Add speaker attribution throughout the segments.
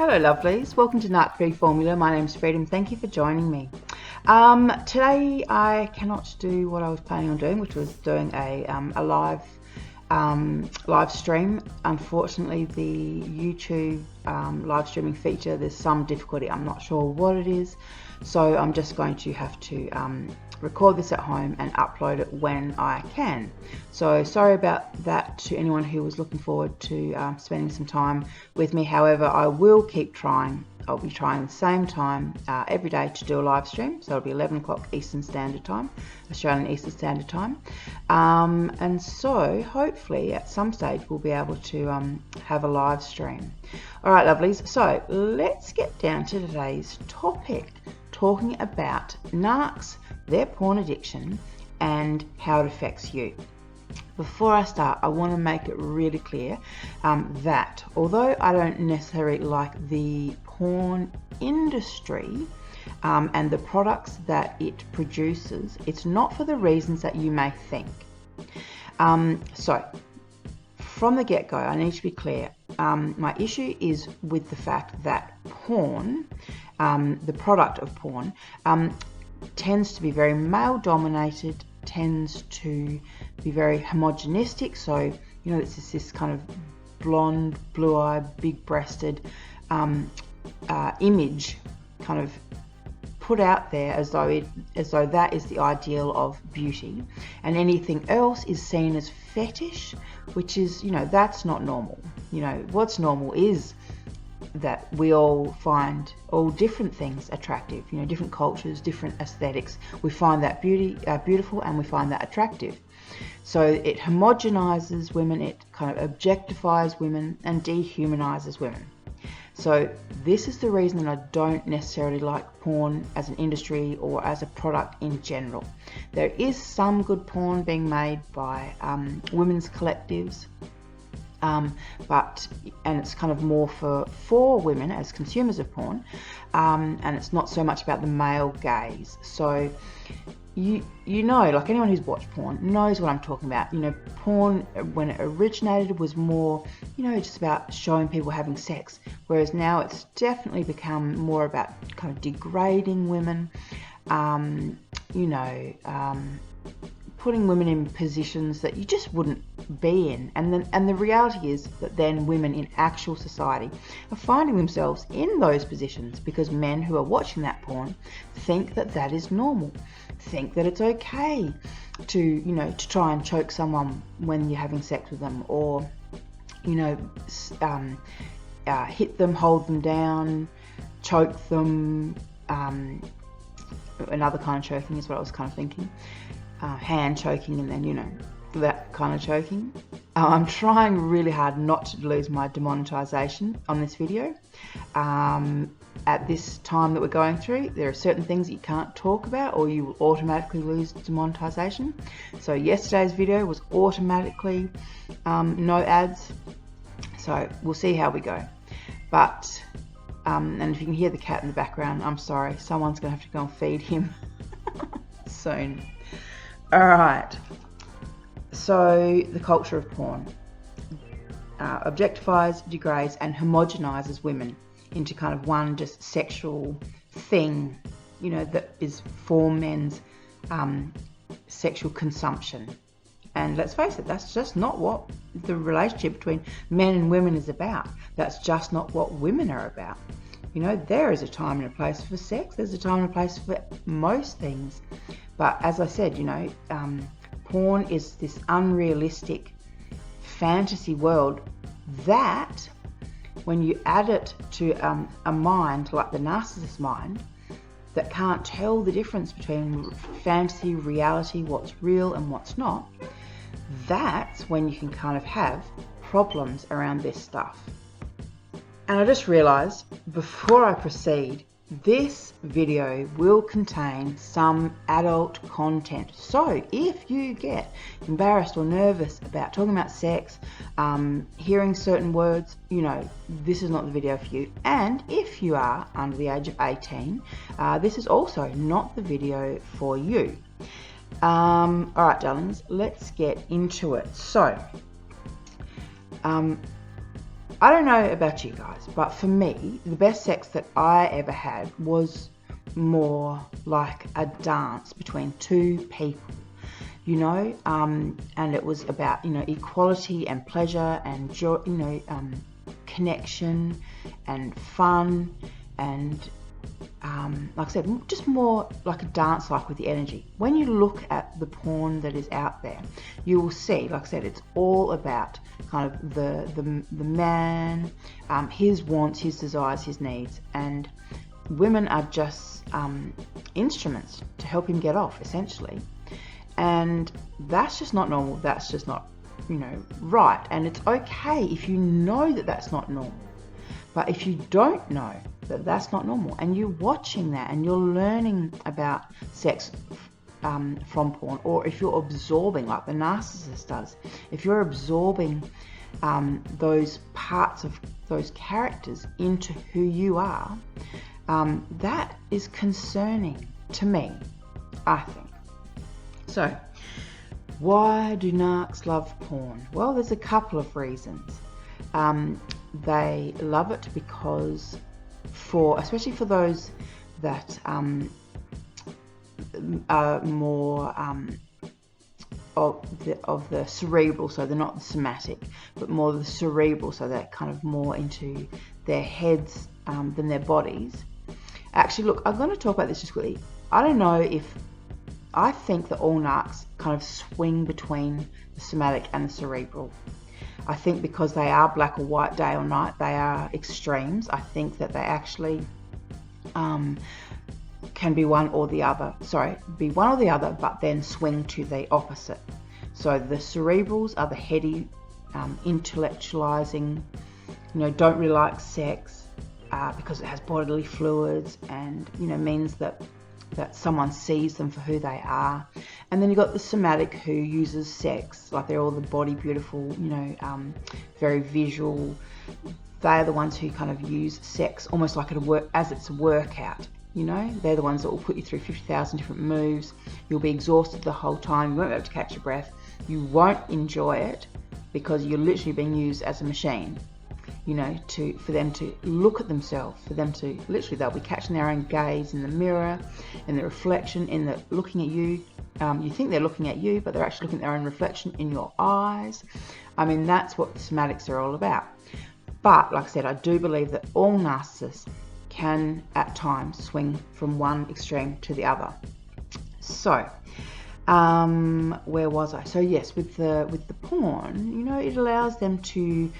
Speaker 1: Hello lovelies, welcome to Narc Free Formula. My name's Freedom. Thank you for joining me. Today I cannot do what I was planning on doing, which was doing a live stream. Unfortunately, the YouTube live streaming feature, there's some difficulty. I'm not sure what it is, so I'm just going to have to record this at home and upload it when I can. So sorry about that to anyone who was looking forward to spending some time with me. However, I will keep trying. I'll be trying the same time every day to do a live stream. So it'll be 11 o'clock Eastern Standard Time, Australian Eastern Standard Time. And so hopefully at some stage we'll be able to have a live stream. All right, lovelies. So let's get down to today's topic, talking about narcs, their porn addiction, and how it affects you. Before I start, I want to make it really clear that although I don't necessarily like the porn industry and the products that it produces, it's not for the reasons that you may think. So from the get-go, I need to be clear. My issue is with the fact that porn, the product of porn, tends to be very male-dominated, tends to be very homogenistic. So, you know, it's just this kind of blonde, blue-eyed, big-breasted image kind of put out there as though that is the ideal of beauty, and anything else is seen as fetish, which is, you know, that's not normal. You know, what's normal is that we all find all different things attractive, you know, different cultures, different aesthetics. We find that beautiful, and we find that attractive. So it homogenizes women, it kind of objectifies women and dehumanizes women. So this is the reason that I don't necessarily like porn as an industry or as a product in general. There is some good porn being made by women's collectives, and it's kind of more for women as consumers of porn, and it's not so much about the male gaze. So you know, like anyone who's watched porn knows what I'm talking about. You know, porn when it originated was more, you know, just about showing people having sex, whereas now it's definitely become more about kind of degrading women, you know, putting women in positions that you just wouldn't be in, and the reality is that then women in actual society are finding themselves in those positions because men who are watching that porn think that that is normal, think that it's okay to, you know, to try and choke someone when you're having sex with them, or, you know, hit them, hold them down, choke them. Another kind of choking is what I was kind of thinking. Hand choking, and then, you know, that kind of choking. I'm trying really hard not to lose my demonetization on this video. At this time that we're going through, there are certain things that you can't talk about or you will automatically lose demonetization. So yesterday's video was automatically no ads. So we'll see how we go. But, and if you can hear the cat in the background, I'm sorry, someone's going to have to go and feed him soon. Alright, so the culture of porn objectifies, degrades and homogenizes women into kind of one just sexual thing, you know, that is for men's sexual consumption. And let's face it, that's just not what the relationship between men and women is about. That's just not what women are about. You know, there is a time and a place for sex, there's a time and a place for most things. But as I said, you know, porn is this unrealistic fantasy world that, when you add it to a mind like the narcissist mind that can't tell the difference between fantasy, reality, what's real and what's not, that's when you can kind of have problems around this stuff. And I just realised, before I proceed, this video will contain some adult content. So if you get embarrassed or nervous about talking about sex, hearing certain words, you know, this is not the video for you. And if you are under the age of 18, this is also not the video for you. Alright, darlings, let's get into it. So, I don't know about you guys, but for me, the best sex that I ever had was more like a dance between two people, you know, and it was about, you know, equality and pleasure and joy, you know, connection and fun and like I said, just more like a dance, like with the energy. When you look at the porn that is out there, you will see, like I said, it's all about kind of the man, his wants, his desires, his needs, and women are just instruments to help him get off, essentially. And that's just not normal. That's just not, you know, right. And it's okay if you know that that's not normal. But if you don't know that that's not normal, and you're watching that and you're learning about sex from porn, or if you're absorbing, like the narcissist does, if you're absorbing those parts of those characters into who you are, that is concerning to me, I think. So, why do narcs love porn? Well, there's a couple of reasons. They love it because, especially for those that are more of the cerebral, so they're not the somatic, but more the cerebral, so they're kind of more into their heads than their bodies. Actually, look, I'm going to talk about this just quickly. I don't know if I think that all narcs kind of swing between the somatic and the cerebral. I think because they are black or white, day or night, they are extremes. I think that they actually can be one or the other. Be one or the other, but then swing to the opposite. So the cerebrals are the heady, intellectualizing, you know, don't really like sex because it has bodily fluids and, you know, means that someone sees them for who they are. And then you've got the somatic, who uses sex, like they're all the body beautiful, you know, very visual. They're the ones who kind of use sex almost like as it's a workout, you know. They're the ones that will put you through 50,000 different moves. You'll be exhausted the whole time. You won't be able to catch your breath. You won't enjoy it because you're literally being used as a machine, you know, for them to look at themselves, for them to literally, they'll be catching their own gaze in the mirror, in the reflection, in the looking at you. You think they're looking at you, but they're actually looking at their own reflection in your eyes. I mean, that's what the somatics are all about. But like I said, I do believe that all narcissists can at times swing from one extreme to the other. So where was I? So yes, with the porn, you know, it allows them to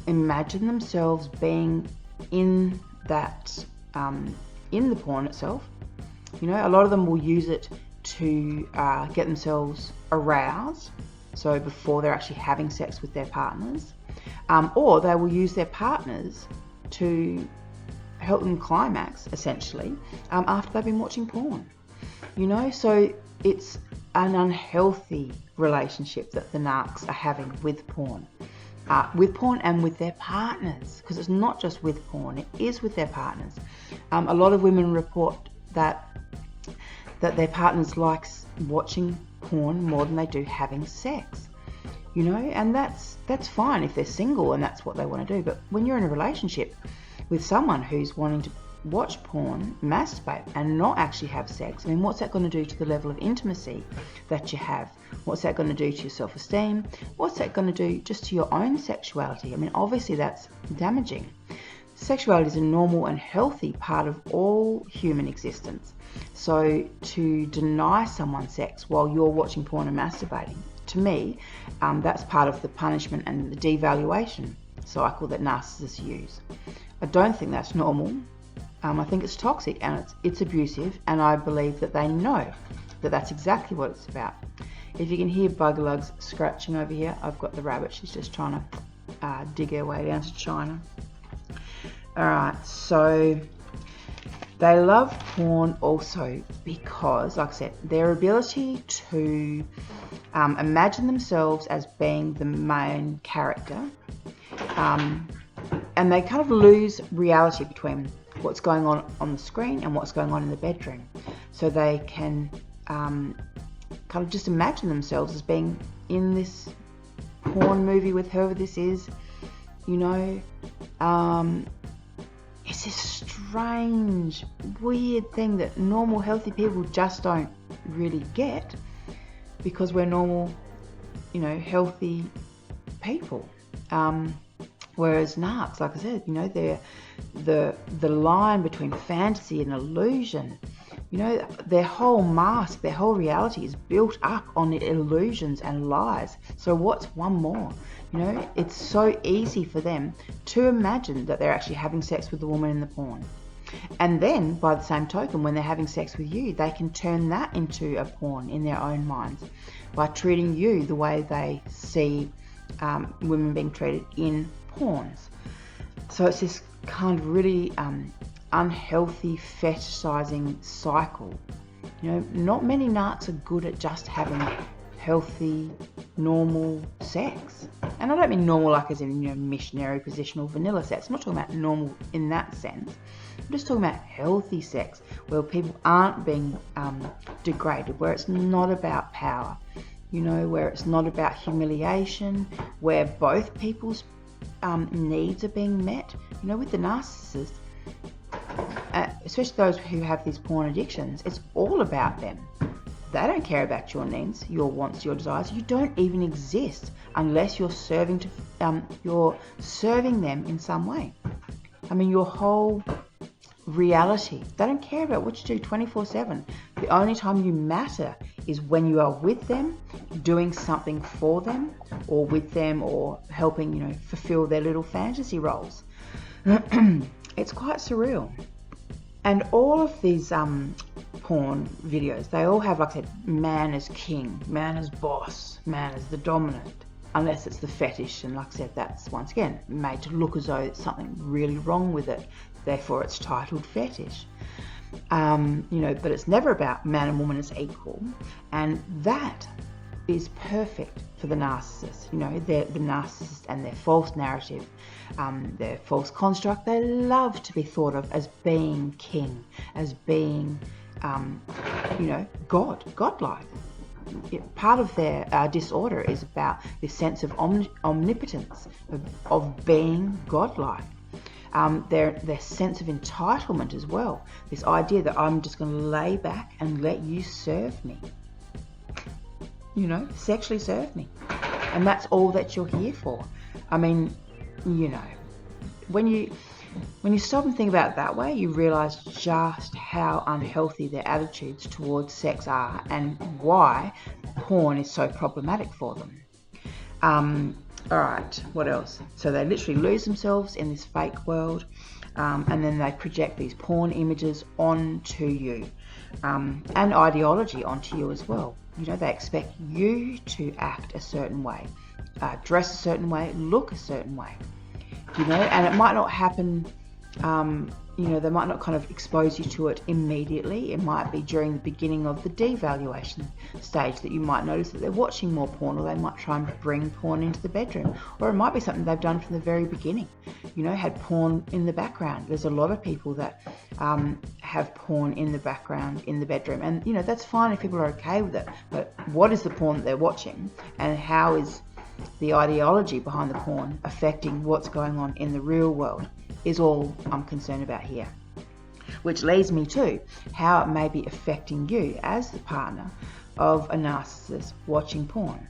Speaker 1: imagine themselves being in that in the porn itself. You know, a lot of them will use it to get themselves aroused, so before they're actually having sex with their partners, or they will use their partners to help them climax, essentially, after they've been watching porn. You know, so it's an unhealthy relationship that the narcs are having with porn and with their partners, because it's not just with porn, it is with their partners. A lot of women report that their partners likes watching porn more than they do having sex, you know, and that's fine if they're single and that's what they want to do. But when you're in a relationship with someone who's wanting to watch porn, masturbate, and not actually have sex, I mean, what's that going to do to the level of intimacy that you have? What's that going to do to your self-esteem? What's that going to do just to your own sexuality? I mean, obviously that's damaging. Sexuality is a normal and healthy part of all human existence. So to deny someone sex while you're watching porn and masturbating, to me, that's part of the punishment and the devaluation cycle that narcissists use. I don't think that's normal. I think it's toxic and it's abusive, and I believe that they know that that's exactly what it's about. If you can hear Buglugs scratching over here, I've got the rabbit. She's just trying to dig her way down to China. Alright, so they love porn also because, like I said, their ability to imagine themselves as being the main character, and they kind of lose reality between what's going on the screen and what's going on in the bedroom. So they can kind of just imagine themselves as being in this porn movie with whoever this is, you know. It's this strange, weird thing that normal, healthy people just don't really get, because we're normal, you know, healthy people. Whereas narcs, like I said, you know, they're the line between fantasy and illusion. You know, their whole mask, their whole reality is built up on illusions and lies. So what's one more? You know, it's so easy for them to imagine that they're actually having sex with the woman in the porn. And then, by the same token, when they're having sex with you, they can turn that into a porn in their own minds by treating you the way they see women being treated in porns. So it's this kind of really unhealthy fetishizing cycle. You know, not many narcs are good at just having healthy, normal sex. And I don't mean normal like as in, you know, missionary positional vanilla sex. I'm not talking about normal in that sense. I'm just talking about healthy sex where people aren't being degraded, where it's not about power, you know, where it's not about humiliation, where both people's needs are being met. You know, with the narcissist, especially those who have these porn addictions, it's all about them. They don't care about your needs, your wants, your desires. You don't even exist unless you're serving them in some way. I mean, your whole reality. They don't care about what you do 24/7. The only time you matter is when you are with them, doing something for them, or with them, or helping, you know, fulfill their little fantasy roles. It's quite surreal. And all of these porn videos, they all have, like I said, man as king, man as boss, man as the dominant, unless it's the fetish. And like I said, that's once again made to look as though it's something really wrong with it. Therefore, it's titled fetish. You know, but it's never about man and woman as equal. And that is perfect for the narcissist. You know, the narcissist and their false narrative, their false construct. They love to be thought of as being king, as being, you know, godlike. Part of their disorder is about this sense of omnipotence, of being godlike. Their sense of entitlement as well. This idea that I'm just going to lay back and let you serve me. You know, sexually serve me. And that's all that you're here for. I mean, you know, when you stop and think about it that way, you realise just how unhealthy their attitudes towards sex are and why porn is so problematic for them. Alright, what else? So they literally lose themselves in this fake world, and then they project these porn images onto you, and ideology onto you as well. You know, they expect you to act a certain way, dress a certain way, look a certain way. You know, and it might not happen, you know, they might not kind of expose you to it immediately. It might be during the beginning of the devaluation stage that you might notice that they're watching more porn, or they might try and bring porn into the bedroom. Or it might be something they've done from the very beginning, you know, had porn in the background. There's a lot of people that have porn in the background in the bedroom. And, you know, that's fine if people are okay with it. But what is the porn that they're watching, and how is the ideology behind the porn affecting what's going on in the real world, is all I'm concerned about here. Which leads me to how it may be affecting you as the partner of a narcissist watching porn,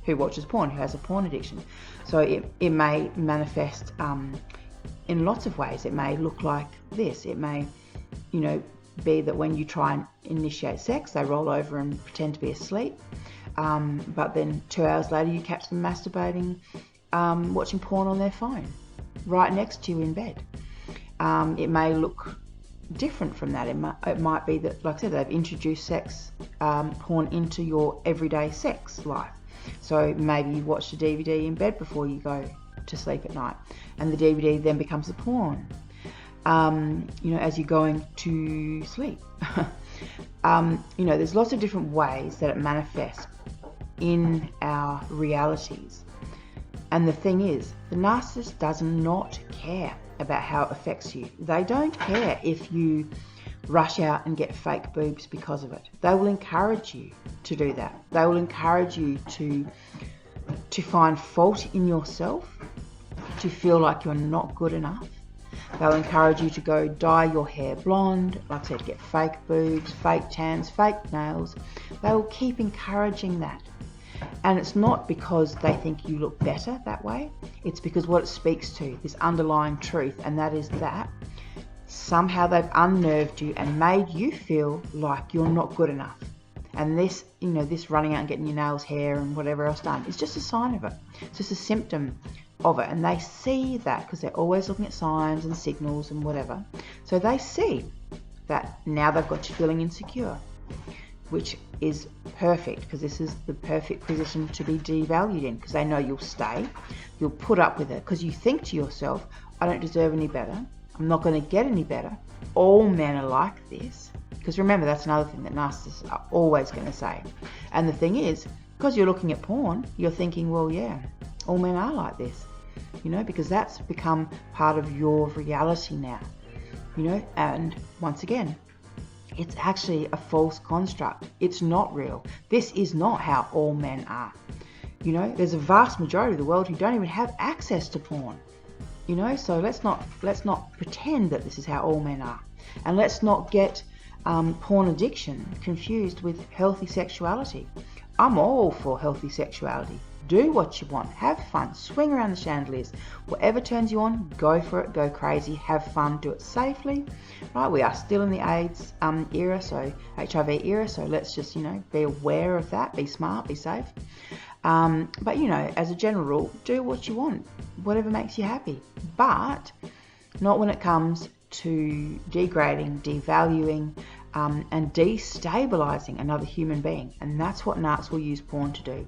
Speaker 1: who watches porn, who has a porn addiction. So it may manifest in lots of ways. It may look like this. It may, you know, be that when you try and initiate sex, they roll over and pretend to be asleep. But then 2 hours later, you catch them masturbating, watching porn on their phone, right next to you in bed. It may look different from that. It might be that, like I said, they've introduced sex porn into your everyday sex life. So maybe you watch the DVD in bed before you go to sleep at night, and the DVD then becomes the porn, you know, as you're going to sleep. You know, there's lots of different ways that it manifests in our realities. And the thing is, the narcissist does not care about how it affects you. They don't care if you rush out and get fake boobs because of it. They will encourage you to do that. They will encourage you to find fault in yourself to feel like you're not good enough. They'll encourage you to go dye your hair blonde, like I said, get fake boobs, fake tans, fake nails. They will keep encouraging that. And it's not because they think you look better that way. It's because what it speaks to, this underlying truth, and that is that somehow they've unnerved you and made you feel like you're not good enough. And this, this running out and getting your nails, hair and whatever else done is just a sign of it. It's just a symptom of it. And they see that because they're always looking at signs and signals and whatever. So they see that now they've got you feeling insecure, which is perfect, because this is the perfect position to be devalued in, because they know you'll stay, you'll put up with it, because you think to yourself, I don't deserve any better, I'm not going to get any better, all men are like this. Because remember, that's another thing that narcissists are always going to say. And the thing is, because you're looking at porn, you're thinking, well, yeah, all men are like this, because that's become part of your reality now, and once again, it's actually a false construct. It's not real. This is not how all men are. There's a vast majority of the world who don't even have access to porn. So let's not pretend that this is how all men are, and let's not get porn addiction confused with healthy sexuality. I'm all for healthy sexuality. Do what you want, have fun, swing around the chandeliers, whatever turns you on, go for it, go crazy, have fun, do it safely. Right, we are still in the AIDS era, so HIV era, so let's just be aware of that, be smart, be safe. But as a general rule, do what you want, whatever makes you happy, but not when it comes to degrading, devaluing, and destabilizing another human being. And that's what narcs will use porn to do.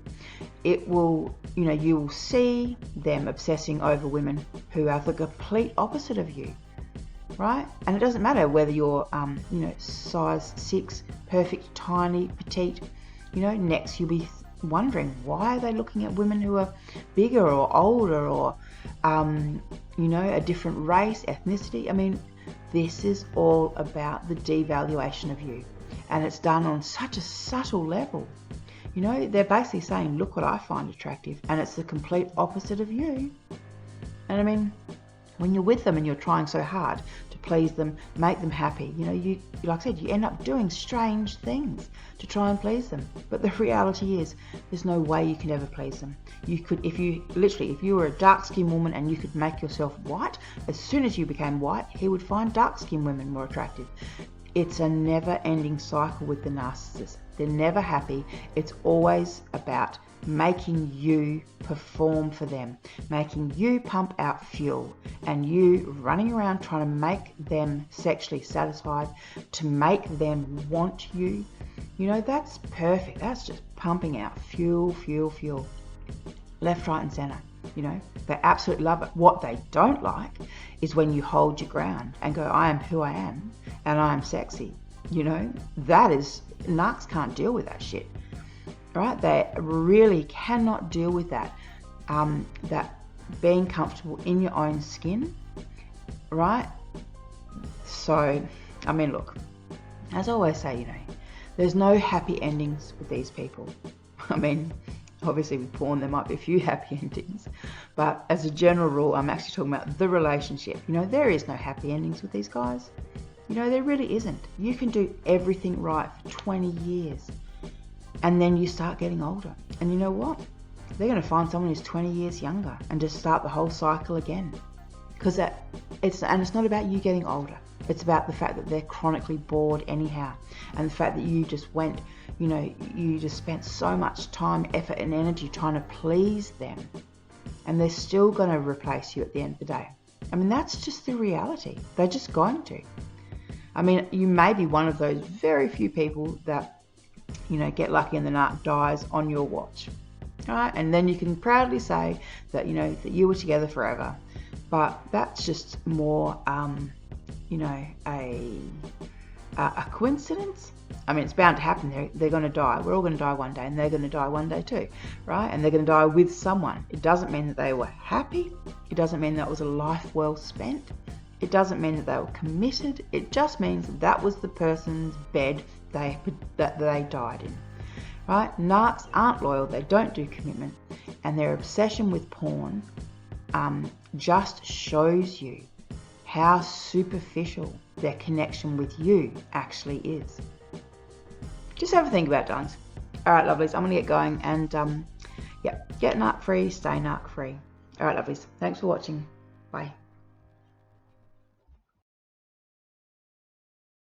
Speaker 1: It will, you will see them obsessing over women who are the complete opposite of you, right? And it doesn't matter whether you're, size 6, perfect, tiny, petite, next you'll be wondering, why are they looking at women who are bigger or older or, a different race, ethnicity? I mean, this is all about the devaluation of you, and it's done on such a subtle level. They're basically saying, look what I find attractive, and it's the complete opposite of you. And I mean, when you're with them and you're trying so hard to please them, make them happy, you, like I said, you end up doing strange things to try and please them. But the reality is, there's no way you can ever please them. You could, if you were a dark-skinned woman and you could make yourself white, as soon as you became white, he would find dark-skinned women more attractive. It's a never-ending cycle with the narcissist. They're never happy. It's always about making you perform for them, making you pump out fuel, and you running around trying to make them sexually satisfied, to make them want you. That's perfect. That's just pumping out fuel, left, right and center. They absolutely love it. What they don't like is when you hold your ground and go, I am who I am and I am sexy. That is, narcs can't deal with that shit. Right? They really cannot deal with that. That being comfortable in your own skin, right? So, I mean, look, as I always say, there's no happy endings with these people. I mean, obviously with porn there might be a few happy endings, but as a general rule, I'm actually talking about the relationship. There is no happy endings with these guys. There really isn't. You can do everything right for 20 years. And then you start getting older. And you know what? They're going to find someone who's 20 years younger and just start the whole cycle again. Because it's not about you getting older. It's about the fact that they're chronically bored anyhow. And the fact that you just went, you just spent so much time, effort and energy trying to please them. And they're still going to replace you at the end of the day. I mean, that's just the reality. They're just going to. I mean, you may be one of those very few people that get lucky and the narc dies on your watch. All right? And then you can proudly say that, that you were together forever. But that's just more, a coincidence. I mean, it's bound to happen. They're going to die. We're all going to die one day, and they're going to die one day too, right? And they're going to die with someone. It doesn't mean that they were happy. It doesn't mean that was a life well spent. It doesn't mean that they were committed. It just means that was the person's bed that they died in, right? Narcs aren't loyal. They don't do commitment, and their obsession with porn just shows you how superficial their connection with you actually is. Just have a think about it, darlings. All right, lovelies, I'm going to get going, and yeah, get narc free, stay narc free. All right, lovelies, thanks for watching. Bye.